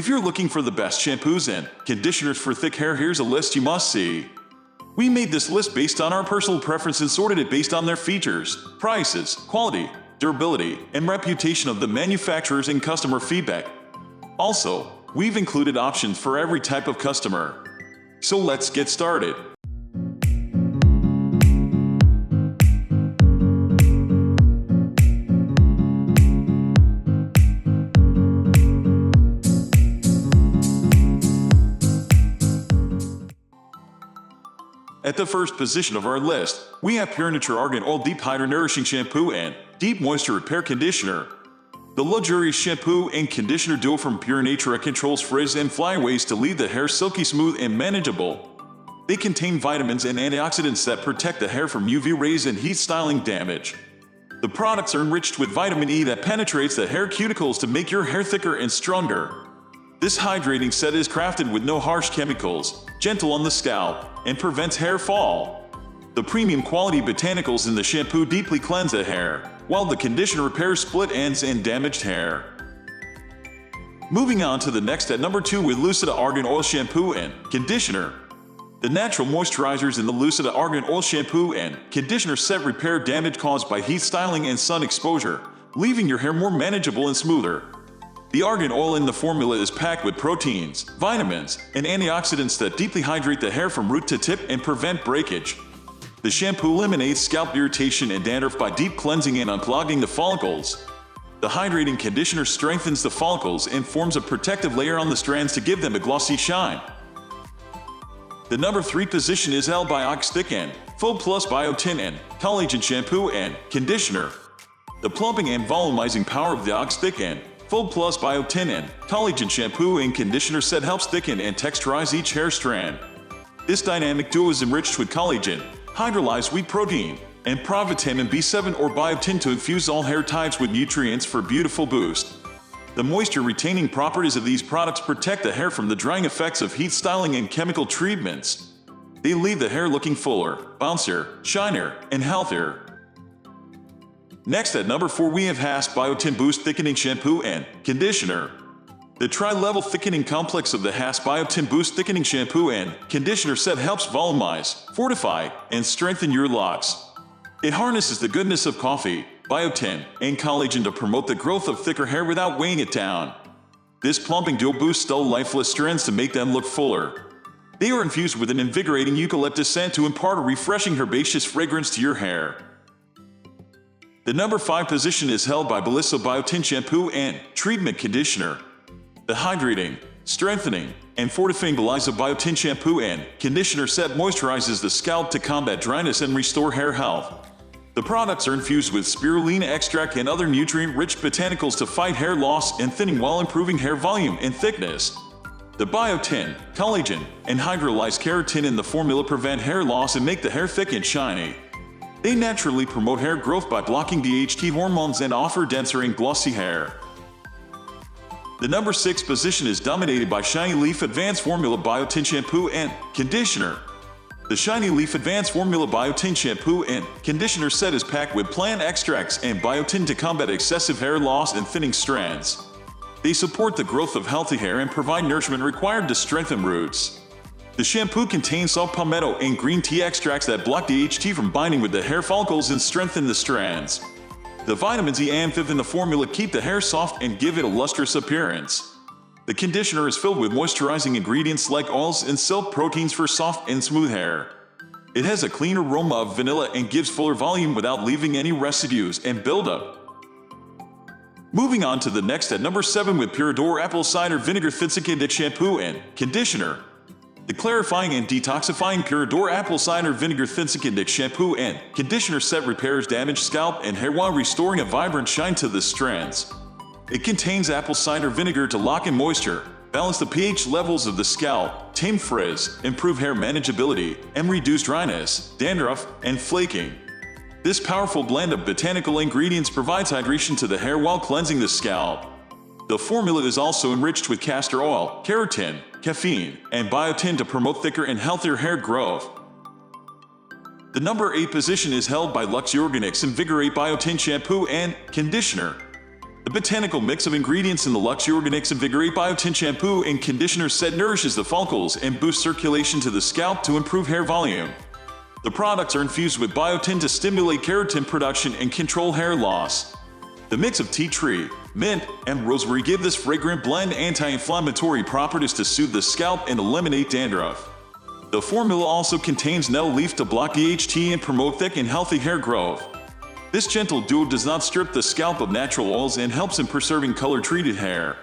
If you're looking for the best shampoos and conditioners for thick hair, here's a list you must see. We made this list based on our personal preference and sorted it based on their features, prices, quality, durability, and reputation of the manufacturers and customer feedback. Also, we've included options for every type of customer. So let's get started. At the first position of our list, we have Purenature Argan Oil Deep Hydra Nourishing Shampoo and Deep Moisture Repair Conditioner. The luxurious shampoo and conditioner duo from Purenature controls frizz and flyaways to leave the hair silky smooth and manageable. They contain vitamins and antioxidants that protect the hair from UV rays and heat styling damage. The products are enriched with vitamin E that penetrates the hair cuticles to make your hair thicker and stronger. This hydrating set is crafted with no harsh chemicals, gentle on the scalp, and prevents hair fall. The premium quality botanicals in the shampoo deeply cleanse the hair, while the conditioner repairs split ends and damaged hair. Moving on to the next at number 2 with Lucida Argan Oil Shampoo and Conditioner. The natural moisturizers in the Lucida Argan Oil Shampoo and Conditioner set repair damage caused by heat styling and sun exposure, leaving your hair more manageable and smoother. The argan oil in the formula is packed with proteins, vitamins, and antioxidants that deeply hydrate the hair from root to tip and prevent breakage. The shampoo eliminates scalp irritation and dandruff by deep cleansing and unclogging the follicles. The hydrating conditioner strengthens the follicles and forms a protective layer on the strands to give them a glossy shine. The number 3 position is held by Ox Thicken, Full Plus Biotin and Collagen Shampoo and Conditioner. The plumping and volumizing power of the Ox Thicken, Full Plus Biotin and Collagen Shampoo and Conditioner set helps thicken and texturize each hair strand. This dynamic duo is enriched with collagen, hydrolyzed wheat protein, and provitamin B7 or biotin to infuse all hair types with nutrients for beautiful boost. The moisture-retaining properties of these products protect the hair from the drying effects of heat styling and chemical treatments. They leave the hair looking fuller, bouncier, shinier, and healthier. Next at number 4 we have Hask Biotin Boost Thickening Shampoo and Conditioner. The tri-level thickening complex of the Hask Biotin Boost Thickening Shampoo and Conditioner set helps volumize, fortify, and strengthen your locks. It harnesses the goodness of coffee, biotin, and collagen to promote the growth of thicker hair without weighing it down. This plumping duo boosts dull, lifeless strands to make them look fuller. They are infused with an invigorating eucalyptus scent to impart a refreshing herbaceous fragrance to your hair. The number 5 position is held by Belisso Biotin Shampoo and Treatment Conditioner. The hydrating, strengthening, and fortifying Belisso Biotin Shampoo and Conditioner set moisturizes the scalp to combat dryness and restore hair health. The products are infused with spirulina extract and other nutrient-rich botanicals to fight hair loss and thinning while improving hair volume and thickness. The biotin, collagen, and hydrolyzed keratin in the formula prevent hair loss and make the hair thick and shiny. They naturally promote hair growth by blocking DHT hormones and offer denser and glossy hair. The number 6 position is dominated by Shiny Leaf Advanced Formula Biotin Shampoo and Conditioner. The Shiny Leaf Advanced Formula Biotin Shampoo and Conditioner set is packed with plant extracts and biotin to combat excessive hair loss and thinning strands. They support the growth of healthy hair and provide nourishment required to strengthen roots. The shampoo contains saw palmetto and green tea extracts that block DHT from binding with the hair follicles and strengthen the strands. The vitamins E and 5 in the formula keep the hair soft and give it a lustrous appearance. The conditioner is filled with moisturizing ingredients like oils and silk proteins for soft and smooth hair. It has a clean aroma of vanilla and gives fuller volume without leaving any residues and buildup. Moving on to the next at number 7 with Pura Apple Cider Vinegar Thickening Shampoo and Conditioner. The clarifying and detoxifying Pura Apple Cider Vinegar Thickening Shampoo and Conditioner set repairs damaged scalp and hair while restoring a vibrant shine to the strands. It contains apple cider vinegar to lock in moisture, balance the pH levels of the scalp, tame frizz, improve hair manageability, and reduce dryness, dandruff, and flaking. This powerful blend of botanical ingredients provides hydration to the hair while cleansing the scalp. The formula is also enriched with castor oil, keratin, caffeine, and biotin to promote thicker and healthier hair growth. The number 8 position is held by LuxeOrganix Invigorate Biotin Shampoo and Conditioner. The botanical mix of ingredients in the LuxeOrganix Invigorate Biotin shampoo and conditioner set nourishes the follicles and boosts circulation to the scalp to improve hair volume. The products are infused with biotin to stimulate keratin production and control hair loss. The mix of tea tree, mint, and rosemary give this fragrant blend anti-inflammatory properties to soothe the scalp and eliminate dandruff. The formula also contains nettle leaf to block DHT and promote thick and healthy hair growth. This gentle duo does not strip the scalp of natural oils and helps in preserving color-treated hair.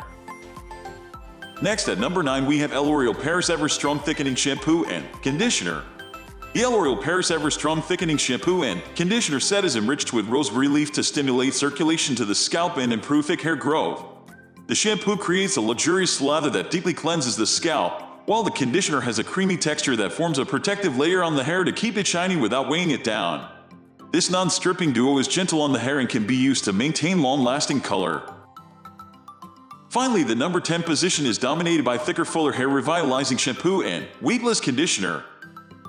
Next at number 9 we have Oriole Paris Ever Strong Thickening Shampoo and Conditioner. The Oriole Paris Ever Strong Thickening Shampoo and Conditioner set is enriched with rosemary leaf to stimulate circulation to the scalp and improve thick hair growth. The shampoo creates a luxurious slather that deeply cleanses the scalp, while the conditioner has a creamy texture that forms a protective layer on the hair to keep it shiny without weighing it down. This non-stripping duo is gentle on the hair and can be used to maintain long-lasting color. Finally, the number 10 position is dominated by Thicker Fuller Hair Revitalizing Shampoo and Weedless Conditioner.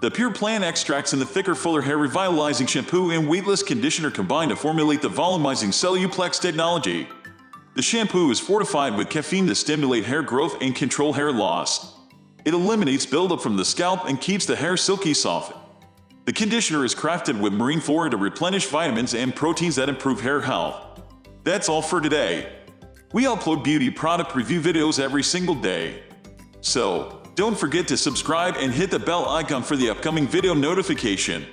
The pure plant extracts in the Thicker Fuller Hair Revitalizing Shampoo and Weedless Conditioner combine to formulate the volumizing Celluplex technology. The shampoo is fortified with caffeine to stimulate hair growth and control hair loss. It eliminates buildup from the scalp and keeps the hair silky soft. The conditioner is crafted with marine flora to replenish vitamins and proteins that improve hair health. That's all for today. We upload beauty product review videos every single day. So, don't forget to subscribe and hit the bell icon for the upcoming video notification.